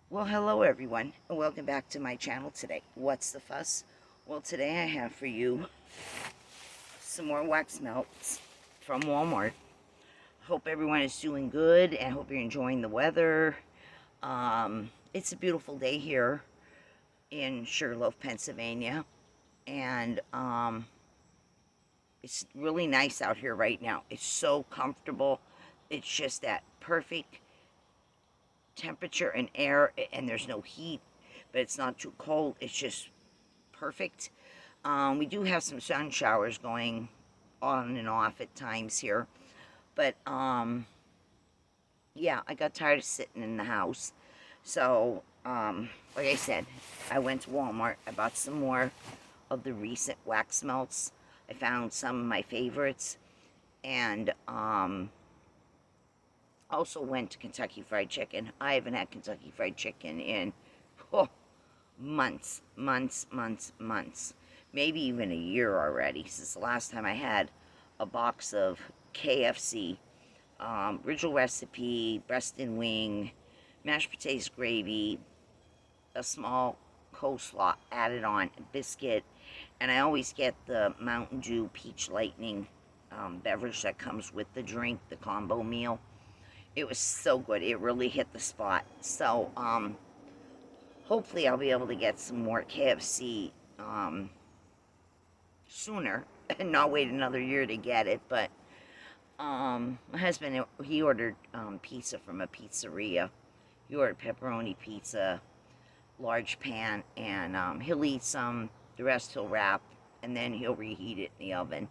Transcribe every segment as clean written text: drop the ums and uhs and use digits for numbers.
Well, hello everyone, and welcome back to my channel today. What's the fuss? Well, today I have for you some more wax melts from Walmart. Hope everyone is doing good, and hope you're enjoying the weather. It's a beautiful day here in Sugarloaf, Pennsylvania, and it's really nice out here right now. It's so comfortable. It's just that perfect temperature and air, and there's no heat, but it's not too cold. It's just perfect. We do have some sun showers going on and off at times here, but yeah, I got tired of sitting in the house. So, like I said, I went to Walmart. I bought some more of the recent wax melts. I found some of my favorites, and also went to Kentucky Fried Chicken. I haven't had Kentucky Fried Chicken in oh, months, months, months, months, maybe even a year already since the last time I had a box of KFC, original recipe, breast and wing, mashed potatoes gravy, a small coleslaw added on, a biscuit, and I always get the Mountain Dew Peach Lightning beverage that comes with the drink, the combo meal. It was so good. It really hit the spot. So, hopefully I'll be able to get some more KFC sooner and not wait another year to get it. But my husband, he ordered pizza from a pizzeria. He ordered pepperoni pizza, large pan, and he'll eat some. The rest he'll wrap, and then he'll reheat it in the oven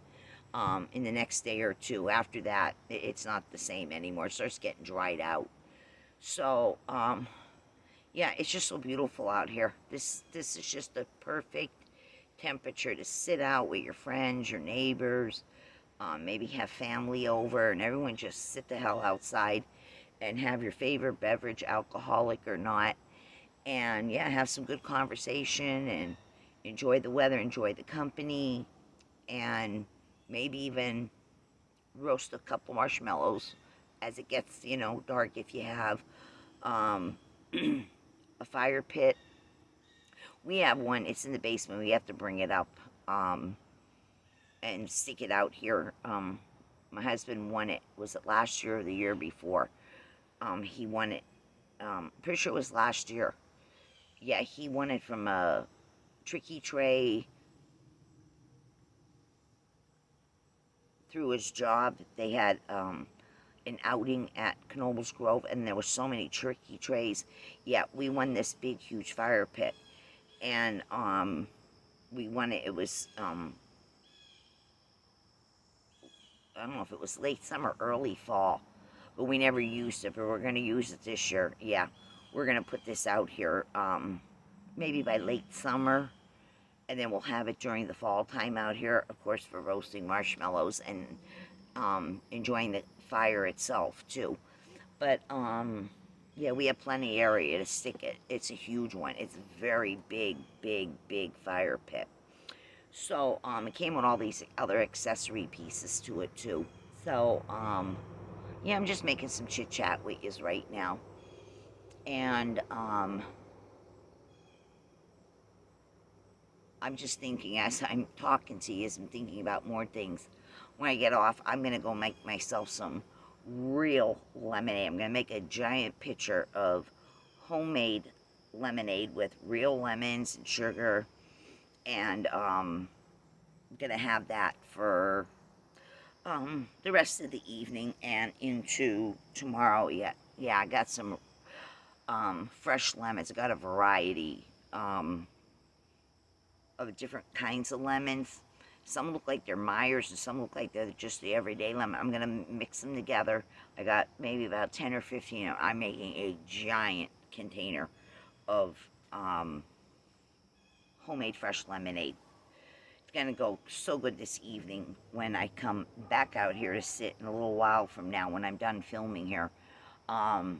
in the next day or two. After that, it's not the same anymore. It starts getting dried out. So, yeah, it's just so beautiful out here. This is just the perfect temperature to sit out with your friends, your neighbors, maybe have family over, and everyone just sit the hell outside and have your favorite beverage, alcoholic or not, and yeah, have some good conversation and enjoy the weather, enjoy the company, and maybe even roast a couple marshmallows as it gets, dark if you have um, a fire pit. We have one. It's in the basement. We have to bring it up and stick it out here. My husband won it. Was it last year or the year before? He won it. Pretty sure it was last year. Yeah, he won it from a Tricky Tray through his job. They had an outing at Knoebels Grove, and there were so many Tricky Trays. Yeah, we won this big, huge fire pit, and we won it. It was I don't know if it was late summer, early fall, but we never used it. But we're gonna use it this year. Yeah, we're gonna put this out here, maybe by late summer, and then we'll have it during the fall time out here, of course, for roasting marshmallows and enjoying the fire itself too. But yeah, we have plenty of area to stick it. It's a huge one. It's a very big, big, big fire pit. So it came with all these other accessory pieces to it too. So yeah, I'm just making some chit chat with you right now, and I'm just thinking as I'm talking to you, I'm thinking about more things. When I get off, I'm gonna go make myself some real lemonade. I'm gonna make a giant pitcher of homemade lemonade with real lemons and sugar, and gonna have that for the rest of the evening and into tomorrow. Yeah, I got some fresh lemons. I got a variety of different kinds of lemons. Some look like they're Myers, and some look like they're just the everyday lemon. I'm gonna mix them together. I got maybe about 10 or 15. I'm making a giant container of homemade fresh lemonade. It's gonna go so good this evening when I come back out here to sit in a little while from now when I'm done filming here. Gonna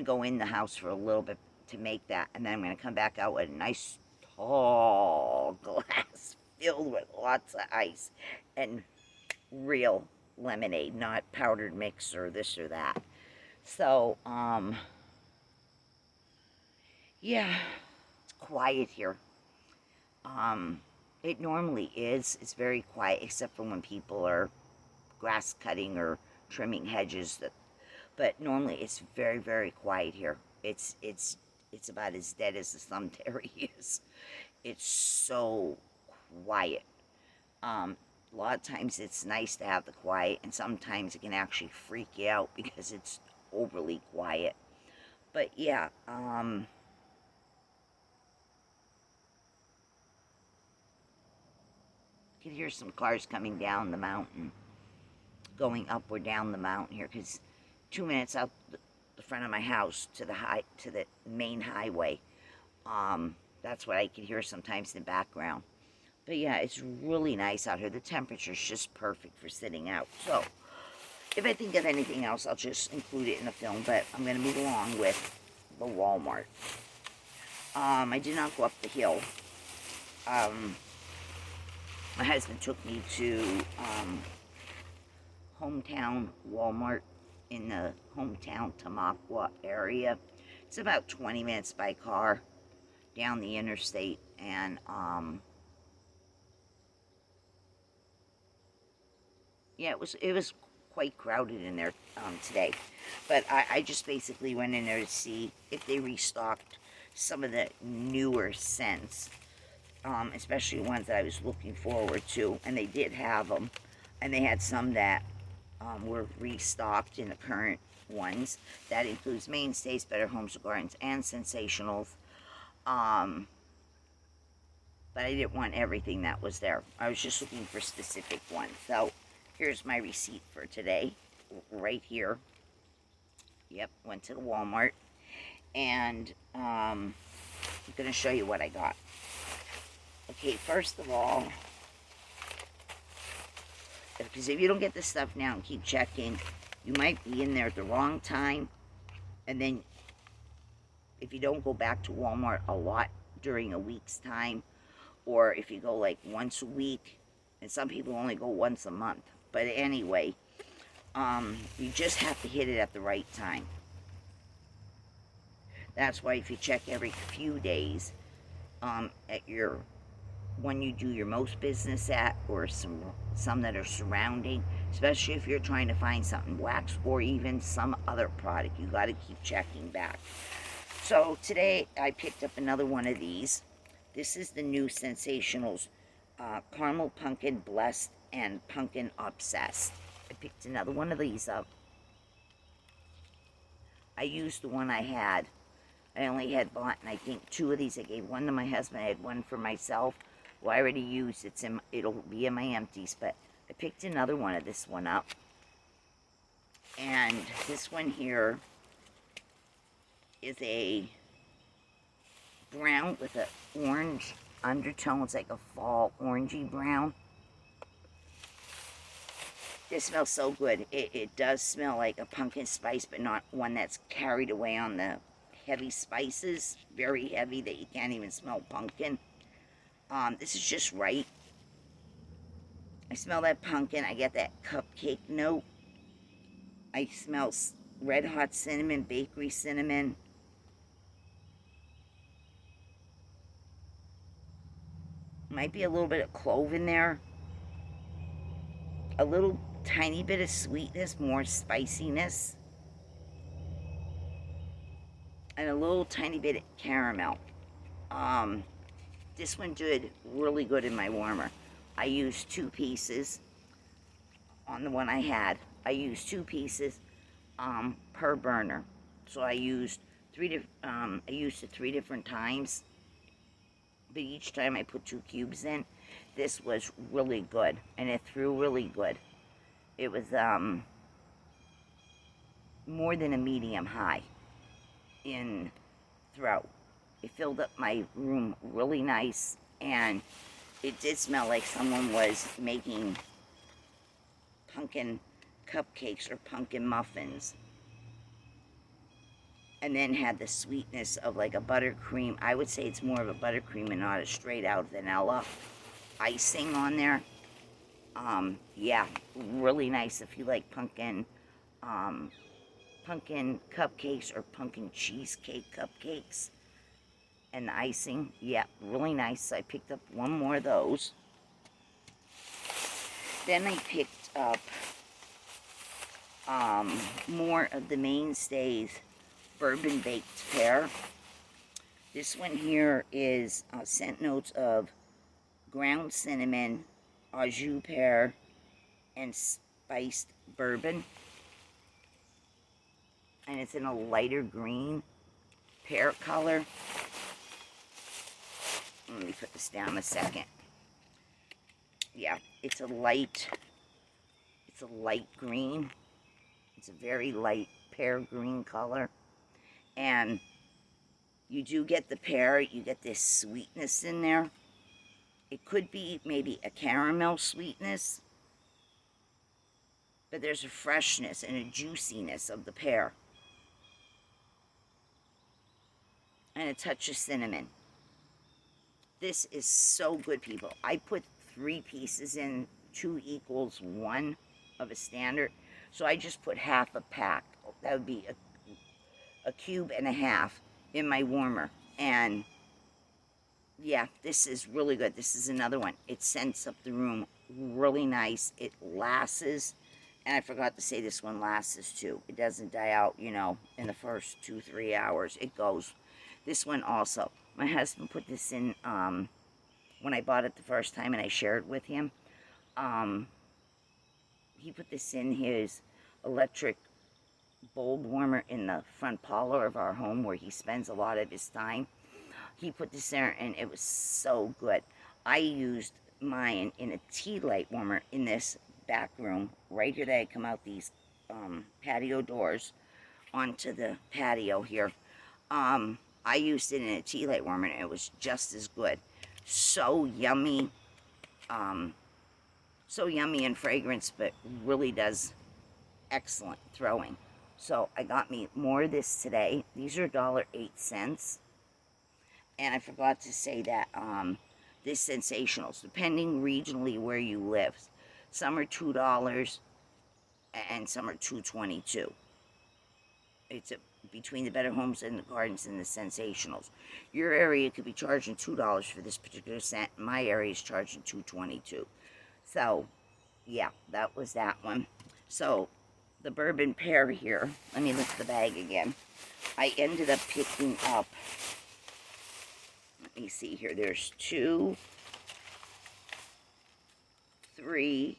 go in the house for a little bit to make that, and then I'm gonna come back out with a nice tall glass filled with lots of ice and real lemonade, not powdered mix or this or that. So, Yeah, it's quiet here. It normally is. It's very quiet, except for when people are grass cutting or trimming hedges. But normally it's very, very quiet here. It's about as dead as the cemetery is. It's so quiet. A lot of times it's nice to have the quiet, and sometimes it can actually freak you out because it's overly quiet. But yeah, you can hear some cars coming down the mountain, going up or down the mountain here, because 2 minutes out the front of my house to the main highway. That's what I can hear sometimes in the background. But yeah, it's really nice out here. The temperature's just perfect for sitting out. So if I think of anything else, I'll just include it in the film. But I'm going to move along with the Walmart. I did not go up the hill. My husband took me to hometown Walmart in the hometown Tamaqua area. It's about 20 minutes by car down the interstate, and yeah, it was quite crowded in there today. But I just basically went in there to see if they restocked some of the newer scents, especially ones that I was looking forward to, and they did have them, and they had some that were restocked in the current ones. That includes mainstays, Better Homes and Gardens, and Sensationals. But I didn't want everything that was there. I was just looking for specific ones. So here's my receipt for today, right here. Yep, went to the Walmart, and I'm going to show you what I got. Okay, first of all, because if you don't get this stuff now and keep checking, you might be in there at the wrong time, and then if you don't go back to Walmart a lot during a week's time, or if you go like once a week, and some people only go once a month. But anyway, you just have to hit it at the right time. That's why if you check every few days, at your when you do your most business at, or some that are surrounding, especially if you're trying to find something wax or even some other product, you got to keep checking back. So today I picked up another one of these. This is the new Sensationals, Caramel Pumpkin Blessed and Pumpkin Obsessed. I picked another one of these up. I used the one I had. I only had bought, I think, 2 of these. I gave one to my husband. I had one for myself. Well, I already used it. It'll be in my empties, but I picked another one of this one up. And this one here is a brown with an orange undertone. It's like a fall orangey brown. This smells so good. It does smell like a pumpkin spice, but not one that's carried away on the heavy spices. Very heavy that you can't even smell pumpkin. This is just right. I smell that pumpkin. I get that cupcake note. I smell red hot cinnamon, bakery cinnamon. Might be a little bit of clove in there. A little tiny bit of sweetness, more spiciness. And a little tiny bit of caramel. This one did really good in my warmer. I used 2 pieces on the one I had. I used 2 pieces per burner. So I used I used it 3 different times. But each time I put 2 cubes in. This was really good, and it threw really good. It was more than a medium high in throat. It filled up my room really nice, and it did smell like someone was making pumpkin cupcakes or pumpkin muffins. And then had the sweetness of like a buttercream. I would say it's more of a buttercream and not a straight out vanilla icing on there. Yeah, really nice if you like pumpkin cupcakes or pumpkin cheesecake cupcakes. And the icing, yeah, really nice. I picked up one more of those. Then I picked up more of the Mainstays Bourbon Baked Pear. This one here is scent notes of ground cinnamon, au jus pear, and spiced bourbon. And it's in a lighter green pear color. Let me put this down a second. Yeah, it's a light green. It's a very light pear green color. And you do get the pear, you get this sweetness in there. It could be maybe a caramel sweetness, but there's a freshness and a juiciness of the pear. And a touch of cinnamon. This is so good, people. I put 3 pieces in, 2 equals 1 of a standard. So I just put half a pack. That would be a cube and a half in my warmer. And yeah, this is really good. This is another one. It scents up the room really nice. It lasts. And I forgot to say this one lasts too. It doesn't die out, you know, in the first 2-3 hours. It goes. This one also. My husband put this in when I bought it the first time and I shared it with him. He put this in his electric bulb warmer in the front parlor of our home where he spends a lot of his time. He put this there and it was so good. I used mine in a tea light warmer in this back room right here that I come out these patio doors onto the patio here. I used it in a tea light warmer and it was just as good. So yummy. So yummy in fragrance, but really does excellent throwing. So I got me more of this today. These are $1.08. And I forgot to say that this Sensationals, depending regionally where you live, some are $2 and some are $2.22. It's between the Better Homes and the Gardens and the Sensationals. Your area could be charging $2 for this particular scent. My area is charging $2.22. So, yeah, that was that one. So, the bourbon pear here. Let me lift the bag again. I ended up picking up, let me see here, there's 2, 3,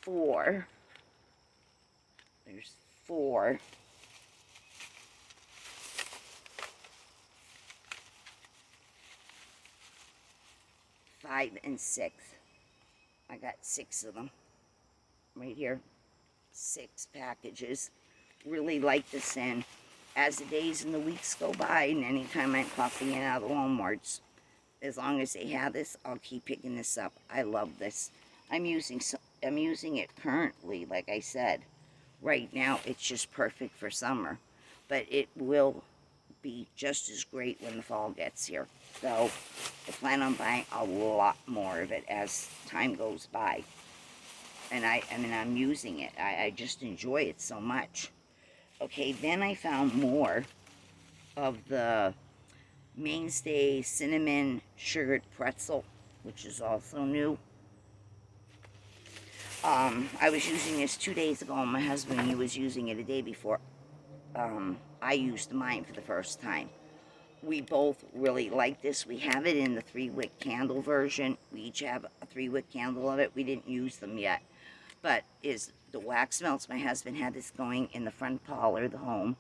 4. There's 4. 5 and 6. I got 6 of them right here. 6 packages. Really like the scent. As the days and the weeks go by, and anytime I'm popping in out of the Walmarts, as long as they have this, I'll keep picking this up. I love this. I'm using it currently, like I said. Right now, it's just perfect for summer. But it will be just as great when the fall gets here. So, I plan on buying a lot more of it as time goes by. And I'm using it. I just enjoy it so much. Okay, then I found more of the Mainstay Cinnamon Sugared Pretzel, which is also new. I was using this 2 days ago, and my husband, he was using it a day before I used mine for the first time. We both really like this. We have it in the 3-wick candle version. We each have a 3-wick candle of it. We didn't use them yet. But is the wax melts. My husband had this going in the front parlor, the home,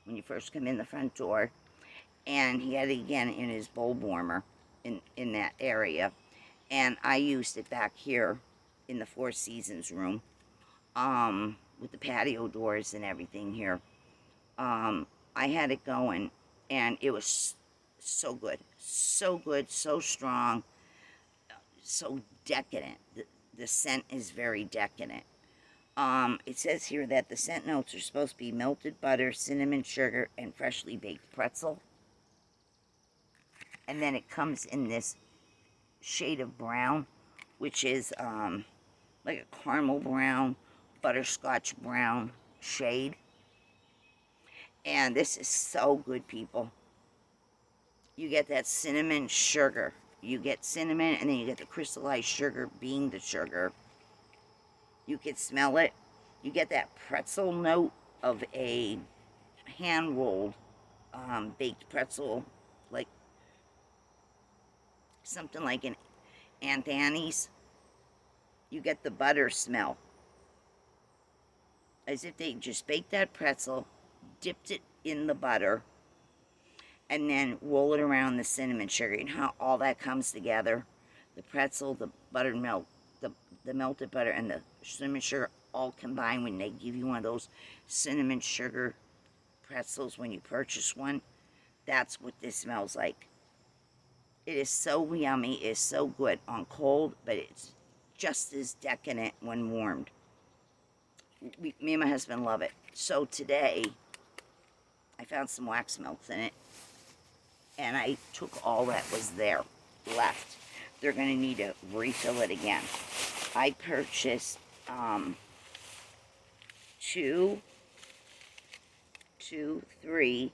when you first come in the front door. And he had it again in his bulb warmer in that area. And I used it back here in the Four Seasons room with the patio doors and everything here. I had it going, and it was so good, so strong, so decadent. The scent is very decadent. It says here that the scent notes are supposed to be melted butter, cinnamon, sugar, and freshly baked pretzel. And then it comes in this shade of brown which is like a caramel brown, butterscotch brown shade. And this is so good, people. You get that cinnamon sugar. You get cinnamon, and then you get the crystallized sugar being the sugar. You can smell it. You get that pretzel note of a hand-rolled baked pretzel, like something like an Aunt Annie's. You get the butter smell, as if they just baked that pretzel, dipped it in the butter, and then roll it around the cinnamon sugar. And how all that comes together, the pretzel, the buttered milk, the melted butter, and the cinnamon sugar all combined when they give you one of those cinnamon sugar pretzels when you purchase one. That's what this smells like. It is so yummy. It is so good on cold, but it's just as decadent when warmed. Me and my husband love it. So today, I found some wax melts in it, and I took all that was there left. They're going to need to refill it again. I purchased two, three,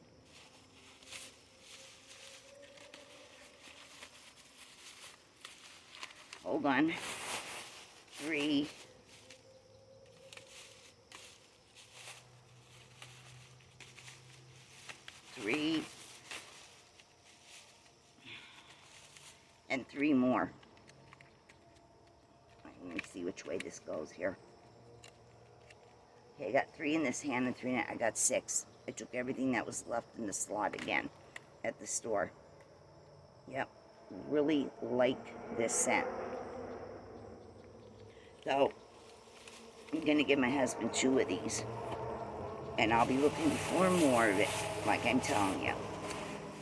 hold on, three, and three more. Let me see which way this goes here. Okay, I got three in this hand and three in it. I got six. I took everything that was left in the slot again at the store. Yep, really like this scent. So, I'm going to give my husband two of these. And I'll be looking for more of it, like I'm telling you.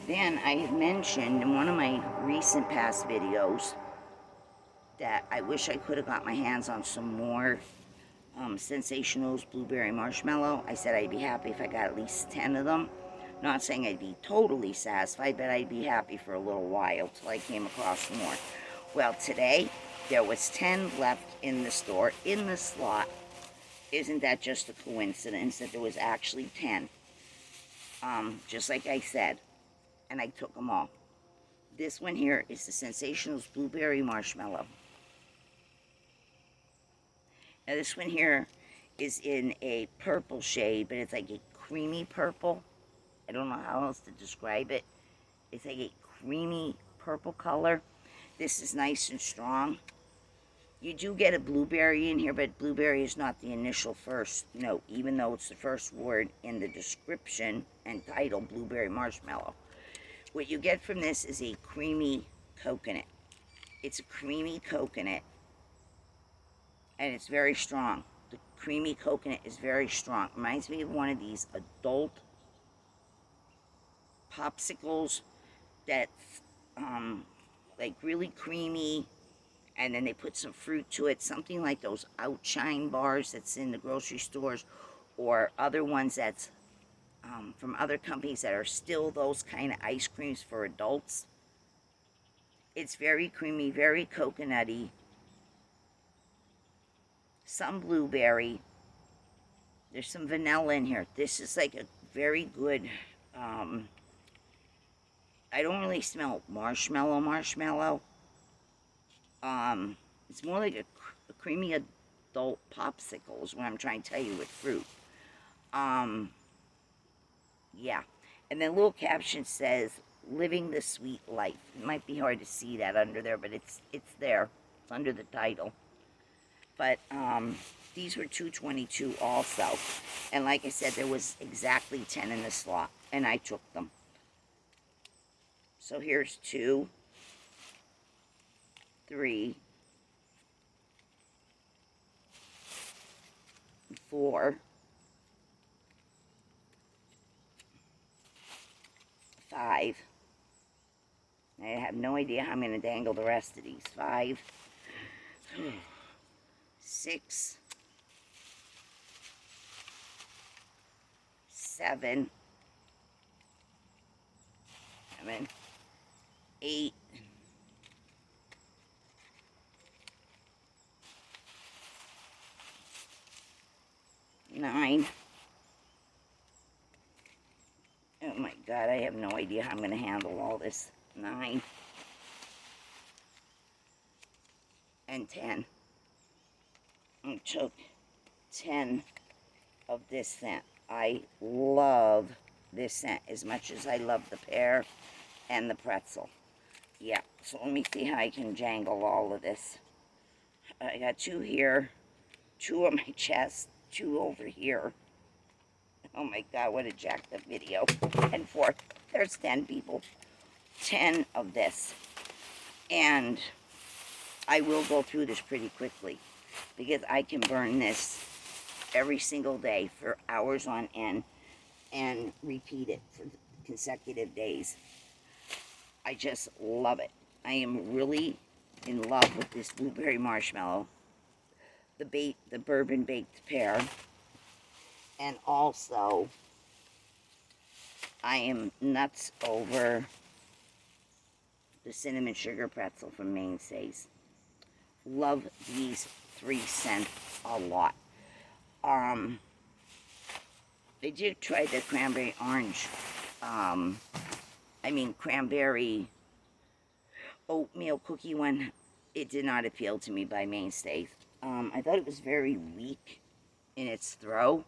Then I had mentioned in one of my recent past videos that I wish I could have got my hands on some more Sensationals Blueberry Marshmallow. I said I'd be happy if I got at least 10 of them. Not saying I'd be totally satisfied, but I'd be happy for a little while till I came across more. Well, today there was 10 left in the store, in the slot. Isn't that just a coincidence that there was actually 10? Just like I said. And I took them all. This one here is the Sensationals Blueberry Marshmallow. Now this one here is in a purple shade, but it's like a creamy purple. I don't know how else to describe it. It's like a creamy purple color. This is nice and strong. You do get a blueberry in here, but blueberry is not the initial first note, even though it's the first word in the description and title, Blueberry Marshmallow. What you get from this is a creamy coconut. It's a creamy coconut, and it's very strong. The creamy coconut is very strong. Reminds me of one of these adult popsicles that's like really creamy, and then they put some fruit to it, something like those Outshine bars that's in the grocery stores, or other ones that's from other companies that are still those kind of ice creams for adults. It's very creamy, very coconutty, some blueberry. There's some vanilla in here. This is like a very good, I don't really smell marshmallow. It's more like a creamy adult popsicle is what I'm trying to tell you with fruit. Yeah. And then little caption says, living the sweet life. It might be hard to see that under there, but it's there. It's under the title. But these were $2.22 also. And like I said, there was exactly 10 in the slot, and I took them. So here's 2, 3, 4, 5. I have no idea how I'm going to dangle the rest of these. 5, 6, 7, 8, 9. Oh my God, I have no idea how I'm going to handle all this. 9 and 10. I took 10 of this scent. I love this scent as much as I love the pear and the pretzel. Yeah, so let me see how I can jangle all of this. I got 2 here, 2 on my chest, 2 over here. Oh my God, what a jacked up video. And 4, there's 10 people. 10 of this. And I will go through this pretty quickly because I can burn this every single day for hours on end and repeat it for consecutive days. I just love it. I am really in love with this blueberry marshmallow, the bourbon baked pear, and also I am nuts over the cinnamon sugar pretzel from Mainstays. Love these 3 scents a lot. I did try the cranberry orange, cranberry oatmeal cookie one. It did not appeal to me by Mainstays. I thought it was very weak in its throw.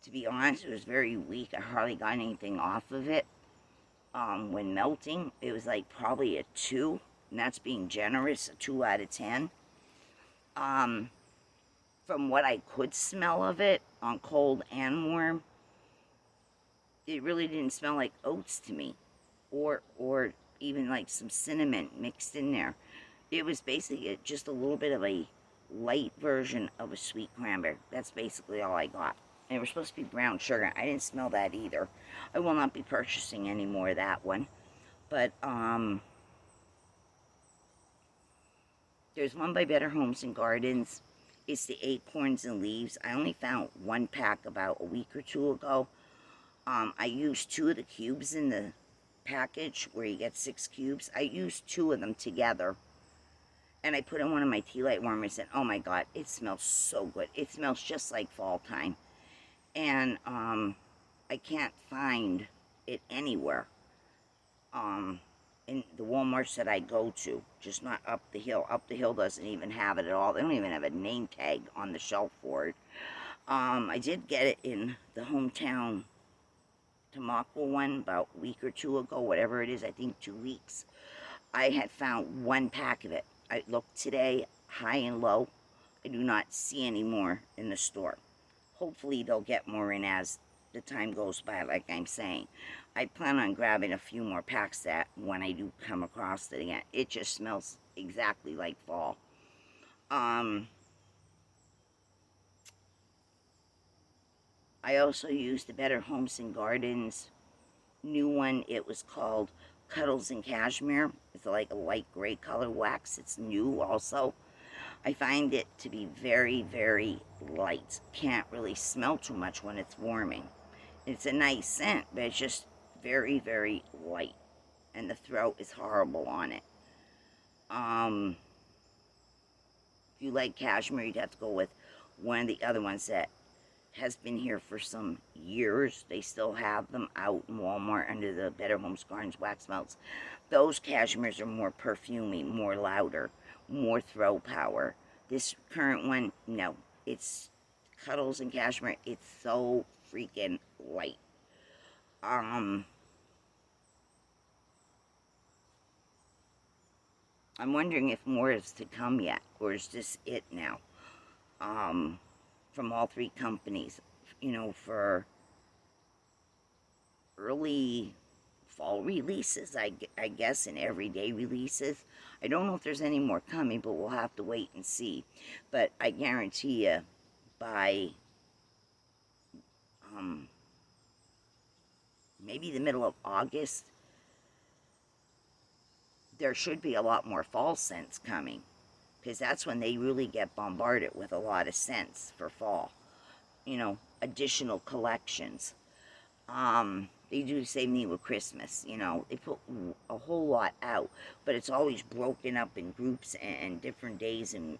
To be honest, it was very weak. I hardly got anything off of it. When melting, it was like probably a 2, and that's being generous, a 2 out of 10. From what I could smell of it on cold and warm, it really didn't smell like oats to me, or even like some cinnamon mixed in there. It was basically just a little bit of a light version of a sweet cranberry. That's basically all I got. And it was supposed to be brown sugar. I didn't smell that either. I will not be purchasing any more of that one. But there's one by Better Homes and Gardens. It's the Acorns and Leaves. I only found 1 pack about a week or 2 ago. I used 2 of the cubes in the package where you get 6 cubes. I used 2 of them together. And I put in one of my tea light warmers, and oh my God, it smells so good. It smells just like fall time. And I can't find it anywhere. In the Walmarts that I go to, just not up the hill. Up the hill doesn't even have it at all. They don't even have a name tag on the shelf for it. I did get it in the hometown Tamaqua one about a week or 2 ago, whatever it is, I think 2 weeks. I had found 1 pack of it. I looked today, high and low. I do not see any more in the store. Hopefully they'll get more in as the time goes by, like I'm saying. I plan on grabbing a few more packs that when I do come across it again. It just smells exactly like fall. I also used the Better Homes and Gardens new one. It was called Cuddles and Cashmere. It's like a light gray color wax. It's new also. I find it to be very, very light. Can't really smell too much when it's warming. It's a nice scent, but it's just very, very light. And the throat is horrible on it. If you like cashmere, you'd have to go with one of the other ones that has been here for some years. They still have them out in Walmart under the Better Homes Gardens wax melts. Those cashmeres are more perfumey, more louder, more throw power. This current one, no. It's Cuddles and Cashmere. It's so freaking light. I'm wondering if more is to come yet, or is this it now? From all 3 companies, for early fall releases, I guess, and everyday releases. I don't know if there's any more coming, but we'll have to wait and see. But I guarantee you, by maybe the middle of August, there should be a lot more fall scents coming, because that's when they really get bombarded with a lot of scents for fall. Additional collections. They do the same thing with Christmas. They put a whole lot out, but it's always broken up in groups and different days and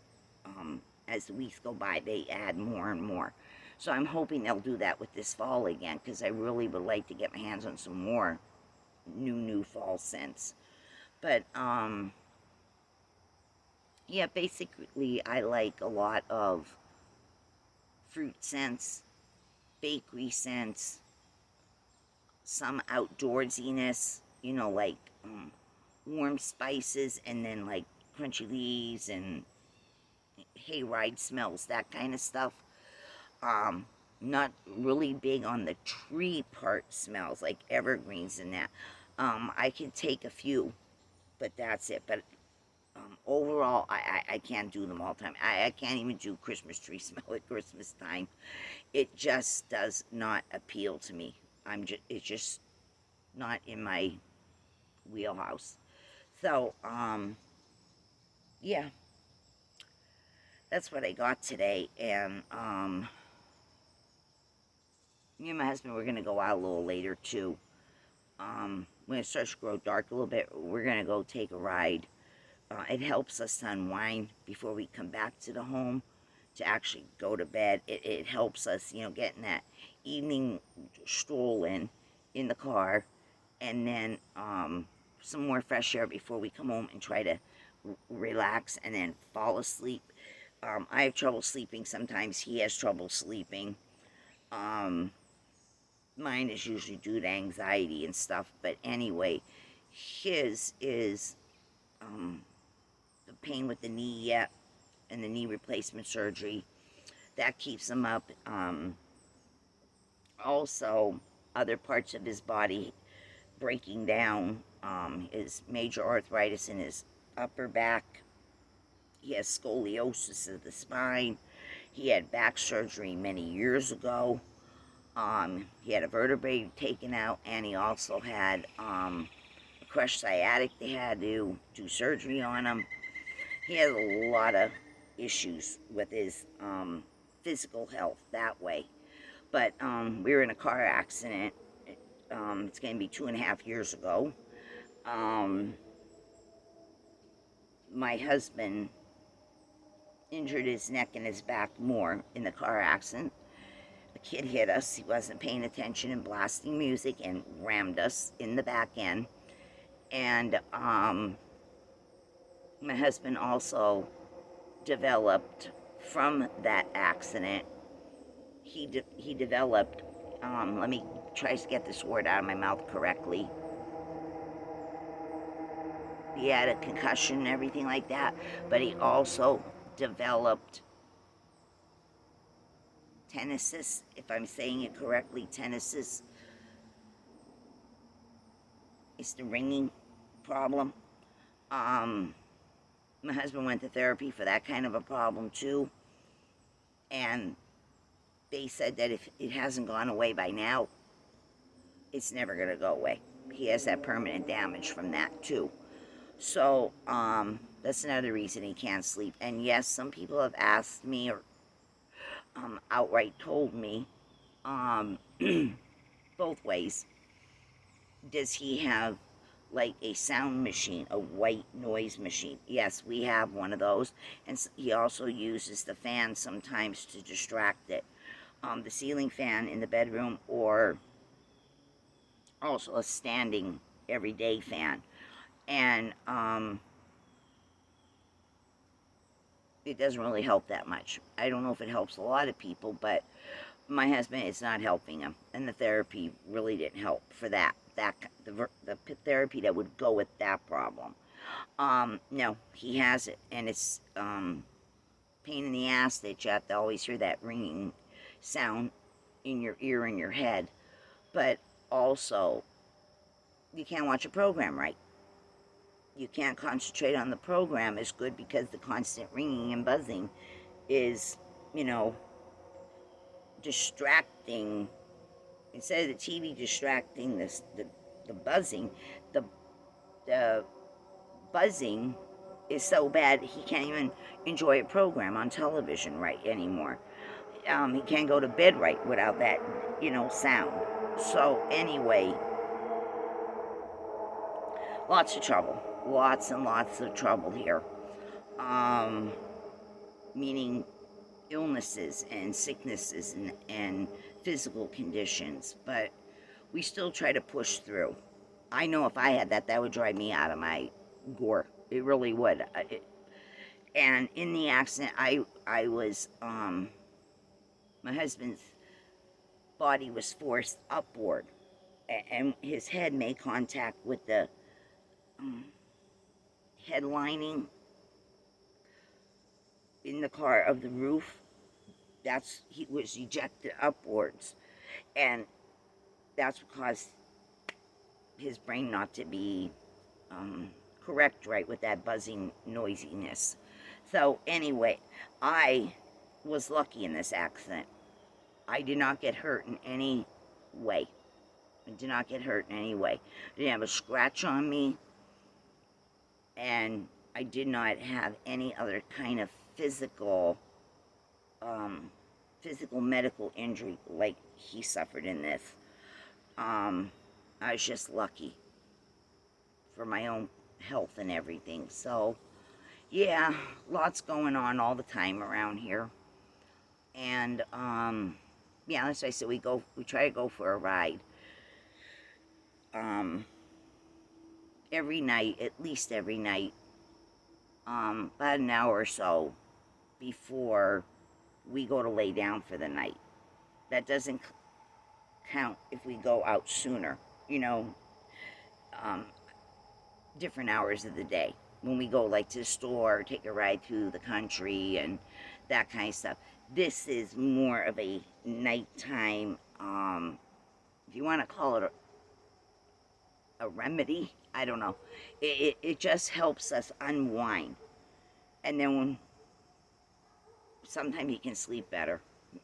as the weeks go by, they add more and more. So I'm hoping they'll do that with this fall again, because I really would like to get my hands on some more new fall scents. But yeah, basically I like a lot of fruit scents, bakery scents, some outdoorsiness, like warm spices, and then like crunchy leaves and hayride smells, that kind of stuff. Um, Not really big on the tree part smells, like evergreens and that. I can take a few, but that's it. But overall, I can't do them all the time. I can't even do Christmas tree smell at Christmas time. It just does not appeal to me. It's just not in my wheelhouse. So, yeah, that's what I got today. And me and my husband, we're gonna go out a little later too. When it starts to grow dark a little bit, we're gonna go take a ride. It helps us to unwind before we come back to the home to actually go to bed. It helps us, getting that evening stroll in the car, and then some more fresh air before we come home and try to relax and then fall asleep. I have trouble sleeping sometimes. He has trouble sleeping. Um, Mine is usually due to anxiety and stuff, but anyway, his is the pain with the knee yet, and the knee replacement surgery that keeps him up. Also, other parts of his body breaking down. His major arthritis in his upper back. He has scoliosis of the spine. He had back surgery many years ago. He had a vertebrae taken out, and he also had a crushed sciatic. They had to do surgery on him. He has a lot of issues with his physical health that way. But we were in a car accident. It's going to be 2.5 years ago. Um, my husband injured his neck and his back more in the car accident. The kid hit us. He wasn't paying attention and blasting music and rammed us in the back end. And my husband also developed from that accident. He developed. Let me try to get this word out of my mouth correctly. He had a concussion and everything like that, but he also developed tinnitus, if I'm saying it correctly. Tinnitus is the ringing problem. My husband went to therapy for that kind of a problem too, and they said that if it hasn't gone away by now, it's never going to go away. He has that permanent damage from that too. So that's another reason he can't sleep. And yes, some people have asked me, or outright told me, both ways, does he have like a sound machine, a white noise machine? Yes, we have one of those, and he also uses the fan sometimes to distract it. The ceiling fan in the bedroom, or also a standing everyday fan. And it doesn't really help that much. I don't know if it helps a lot of people, but my husband, it's not helping him, and the therapy really didn't help for that. The therapy that would go with that problem. No, he has it, and it's pain in the ass that you have to always hear that ringing sound in your ear, in your head. But also, you can't watch a program right. You can't concentrate on the program as good, because the constant ringing and buzzing is, you know, distracting. Instead of the TV distracting the buzzing, the the buzzing is so bad he can't even enjoy a program on television right anymore. He can't go to bed right without that, sound. So anyway, lots of trouble, lots and lots of trouble here. Meaning illnesses and sicknesses and physical conditions, but we still try to push through. I know if I had that, that would drive me out of my gore. It really would. And in the accident, I was my husband's body was forced upward, and his head made contact with the um, head lining in the car of the roof. That's he was ejected upwards, and that's what caused his brain not to be correct right with that buzzing noisiness. So anyway, I was lucky in this accident. I did not get hurt in any way. I did not get hurt in any way. I didn't have a scratch on me, and I did not have any other kind of um, physical medical injury like he suffered in this. I was just lucky for my own health and everything. So, yeah, lots going on all the time around here. And, yeah, that's why I said we try to go for a ride. Every night, at least every night, about an hour or so before we go to lay down for the night. That doesn't count if we go out sooner, you know, um, different hours of the day. When we go like to the store, take a ride through the country and that kind of stuff. This is more of a nighttime, if you want to call it a remedy, I don't know. It just helps us unwind. And then when sometimes you can sleep better.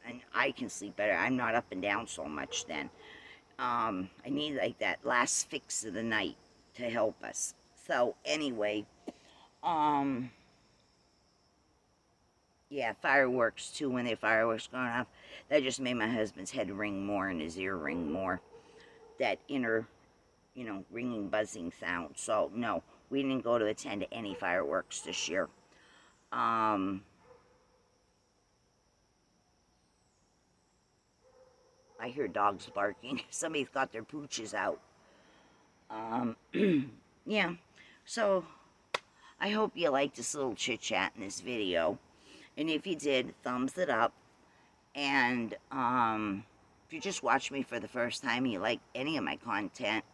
And I can sleep better. I'm not up and down so much then. I need like that last fix of the night to help us. So anyway, yeah, fireworks too. When the fireworks going off, that just made my husband's head ring more and his ear ring more. That inner, ringing, buzzing sound. So no, we didn't go to attend to any fireworks this year. I hear dogs barking. Somebody's got their pooches out. Yeah. So I hope you liked this little chit chat in this video. And if you did, thumbs it up. And if you just watched me for the first time and you like any of my content,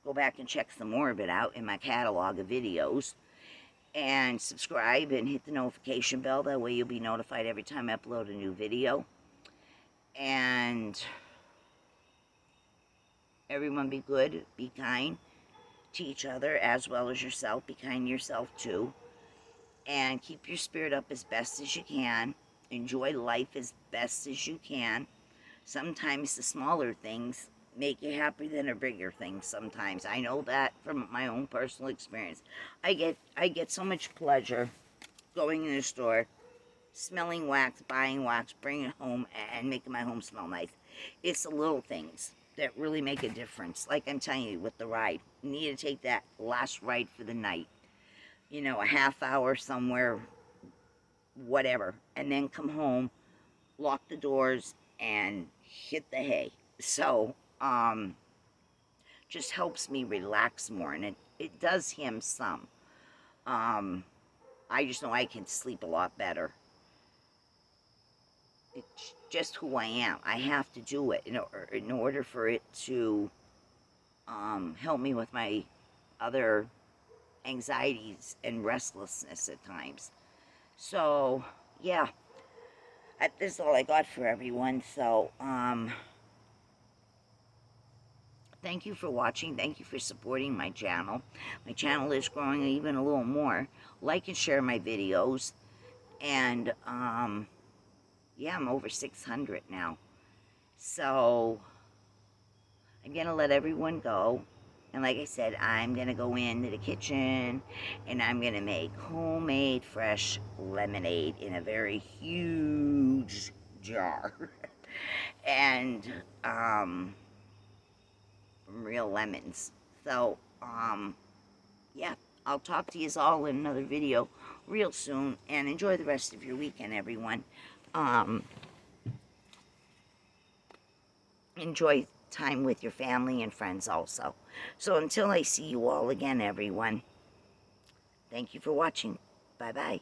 go back and check some more of it out in my catalog of videos. And subscribe and hit the notification bell. That way you'll be notified every time I upload a new video. And everyone be good, be kind to each other as well as yourself. Be kind to yourself too. And keep your spirit up as best as you can. Enjoy life as best as you can. Sometimes the smaller things make you happier than the bigger things sometimes. I know that from my own personal experience. I get so much pleasure going in the store, smelling wax, buying wax, bringing it home, and making my home smell nice. It's the little things that really make a difference. Like I'm telling you with the ride. You need to take that last ride for the night. A half hour somewhere, whatever. And then come home, lock the doors, and hit the hay. So, just helps me relax more, and it does him some. I just know I can sleep a lot better. It's just who I am. I have to do it in order for it to help me with my other anxieties and restlessness at times. So, yeah, this is all I got for everyone. So, thank you for watching. Thank you for supporting my channel. My channel is growing even a little more. Like and share my videos. And, yeah, I'm over 600 now. So, I'm going to let everyone go. And like I said, I'm going to go into the kitchen and I'm going to make homemade fresh lemonade in a very huge jar. And, from real lemons. So, yeah, I'll talk to you all in another video real soon, and enjoy the rest of your weekend, everyone. Enjoy time with your family and friends also. So until I see you all again, everyone, thank you for watching. Bye-bye.